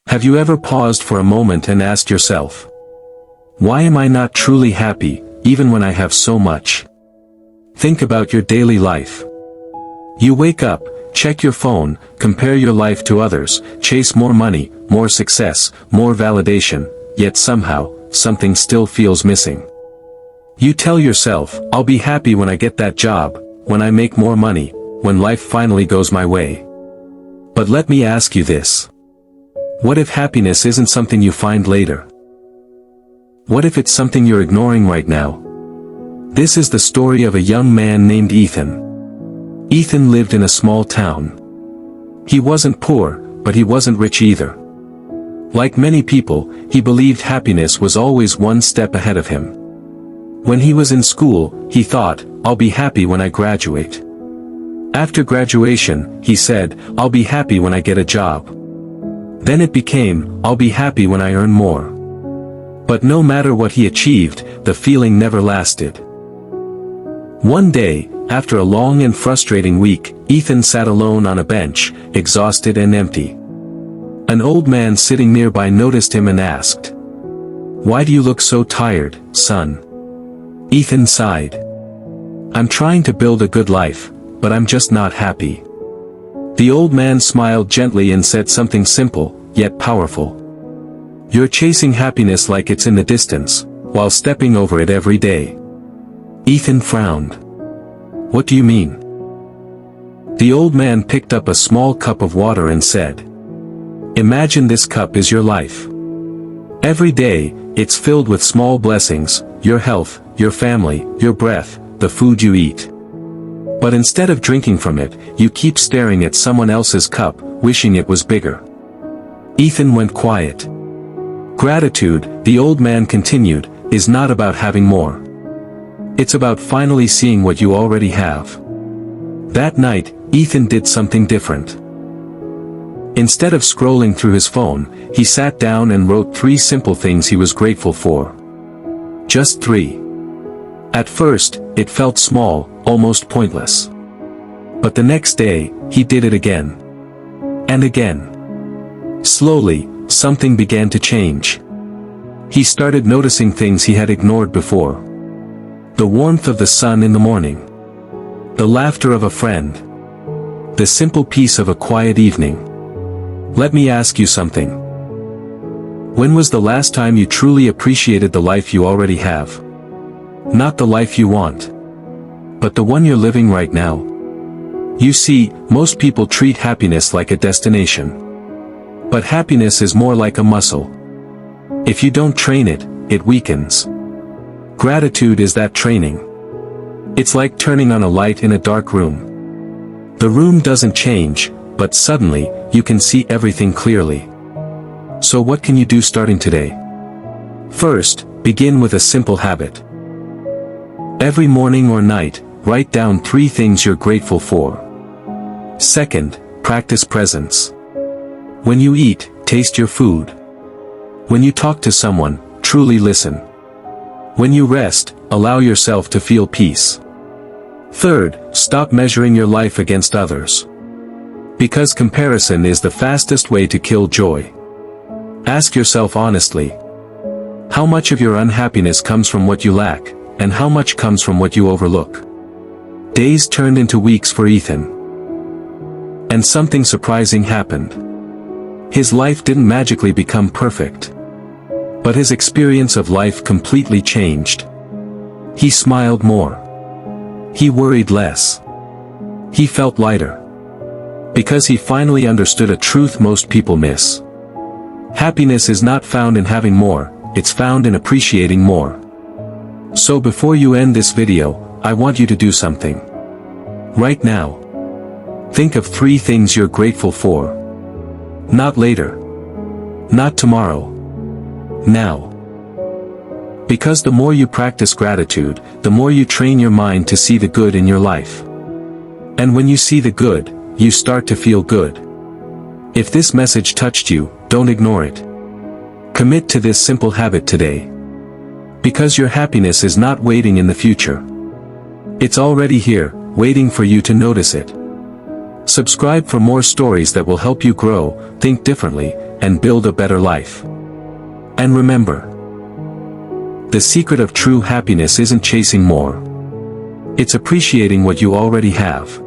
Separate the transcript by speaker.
Speaker 1: Have you ever paused for a moment and asked yourself, why am I not truly happy, even when I have so much? Think about your daily life. You wake up, check your phone, compare your life to others, chase more money, more success, more validation, yet somehow, something still feels missing. You tell yourself, I'll be happy when I get that job, when I make more money, when life finally goes my way. But let me ask you this. What if happiness isn't something you find later? What if it's something you're ignoring right now? This is the story of a young man named Ethan. Ethan lived in a small town. He wasn't poor, but he wasn't rich either. Like many people, he believed happiness was always one step ahead of him. When he was in school, he thought, I'll be happy when I graduate. After graduation, he said, I'll be happy when I get a job. Then it became, I'll be happy when I earn more. But no matter what he achieved, the feeling never lasted. One day, after a long and frustrating week, Ethan sat alone on a bench, exhausted and empty. An old man sitting nearby noticed him and asked, "Why do you look so tired, son?" Ethan sighed. "I'm trying to build a good life, but I'm just not happy." The old man smiled gently and said something simple, yet powerful. "You're chasing happiness like it's in the distance, while stepping over it every day." Ethan frowned. "What do you mean?" The old man picked up a small cup of water and said, "Imagine this cup is your life. Every day, it's filled with small blessings, your health, your family, your breath, the food you eat. But instead of drinking from it, you keep staring at someone else's cup, wishing it was bigger." Ethan went quiet. Gratitude, the old man continued, is not about having more. It's about finally seeing what you already have. That night, Ethan did something different. Instead of scrolling through his phone, he sat down and wrote 3 simple things he was grateful for. Just 3. At first, it felt small, almost pointless. But the next day, he did it again. And again. Slowly, something began to change. He started noticing things he had ignored before. The warmth of the sun in the morning. The laughter of a friend. The simple peace of a quiet evening. Let me ask you something. When was the last time you truly appreciated the life you already have? Not the life you want, but the one you're living right now. You see, most people treat happiness like a destination. But happiness is more like a muscle. If you don't train it, it weakens. Gratitude is that training. It's like turning on a light in a dark room. The room doesn't change, but suddenly, you can see everything clearly. So what can you do starting today? First, begin with a simple habit. Every morning or night, write down 3 things you're grateful for. Second, practice presence. When you eat, taste your food. When you talk to someone, truly listen. When you rest, allow yourself to feel peace. Third, stop measuring your life against others. Because comparison is the fastest way to kill joy. Ask yourself honestly. How much of your unhappiness comes from what you lack, and how much comes from what you overlook? Days turned into weeks for Ethan. And something surprising happened. His life didn't magically become perfect. But his experience of life completely changed. He smiled more. He worried less. He felt lighter. Because he finally understood a truth most people miss. Happiness is not found in having more, it's found in appreciating more. So before you end this video, I want you to do something. Right now. Think of 3 things you're grateful for. Not later. Not tomorrow. Now. Because the more you practice gratitude, the more you train your mind to see the good in your life. And when you see the good, you start to feel good. If this message touched you, don't ignore it. Commit to this simple habit today. Because your happiness is not waiting in the future. It's already here, waiting for you to notice it. Subscribe for more stories that will help you grow, think differently, and build a better life. And remember, the secret of true happiness isn't chasing more. It's appreciating what you already have.